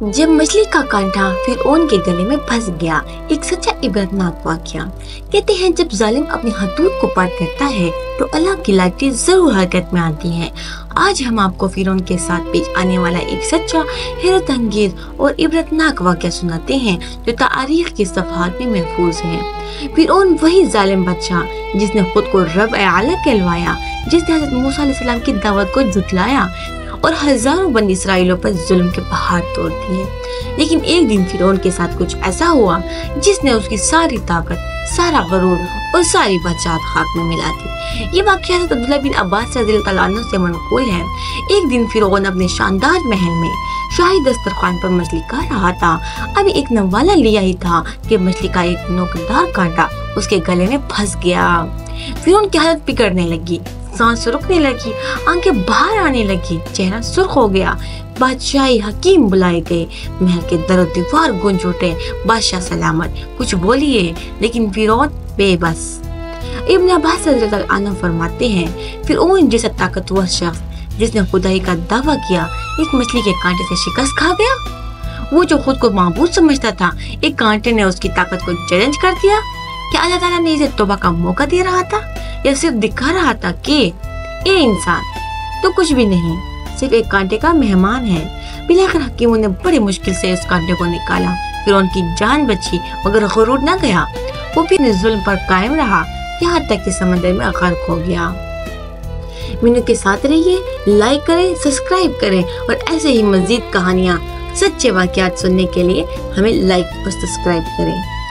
जब मछली का कांटा फिरौन के गले में फंस गया। एक सच्चा इबरतनाक वाकया। कहते हैं जब जालिम अपनी हदूद को पार करता है तो अल्लाह की लाठी जरूर हरकत में आती है। आज हम आपको फिरौन के साथ पेश आने वाला एक सच्चा, हैरत अंगेज और इबरतनाक वाकया सुनाते हैं जो तारीख के सफ़हात में महफूज है। फिरौन वही जालिम बादशाह जिसने खुद को रब आला कहलवाया, जिसने हज़रत मूसा अलैहिस्सलाम की दावत को झुठलाया और हजारों बनी इसराइलों पर जुल्म के पहाड़ तोड़ दिए। लेकिन एक दिन फिरौन के साथ कुछ ऐसा हुआ जिसने उसकी सारी ताकत, सारा गरूर और सारी बादशाहत खाक में मिला दी। ये वाक़या हज़रत अब्दुल्लाह बिन अब्बास रज़ियल्लाहु अन्हु से मनक़ूल है। एक दिन फिरौन अपने शानदार महल में शाही दस्तरखान पर मछली खा रहा था। अभी एक नवाला लिया ही था कि मछली का एक नोकदार कांटा उसके गले में फंस गया। फिरौन की हालत बिगड़ने लगी, सांस रुकने लगी, आंखें बाहर आने लगी, चेहरा सुर्ख हो गया। बादशाही हकीम बुलाए गए, महल के दर दीवार गूंज उठे। बादशाह सलामत, कुछ बोलिए, लेकिन फिरौन बेबस। इब्न अब्बास रज़ियल्लाहु अन्हु फरमाते हैं फिरौन जैसा ताकतवर शख्स जिसने खुदाई का दावा किया एक मछली के कांटे से शिकस्त खा गया। वो जो खुद को माबूद समझता था, एक कांटे ने उसकी ताकत को चैलेंज कर दिया। क्या अल्लाह ताला ने इसे तौबा का मौका दे रहा था या सिर्फ दिखा रहा था कि ए इंसान तो कुछ भी नहीं, सिर्फ एक कांटे का मेहमान है। बिलाखिर हकीमों ने बड़ी मुश्किल से उस कांटे को निकाला। फिर उनकी जान बची मगर गुरूर न गया। वो भी अपने जुल्म पर कायम रहा यहाँ तक कि समंदर में गर्क हो गया। मीनू के साथ रहिए, लाइक करें, सब्सक्राइब करें और ऐसे ही मजीद कहानियाँ, सच्चे वाक़यात सुनने के लिए हमें लाइक और सब्सक्राइब करें।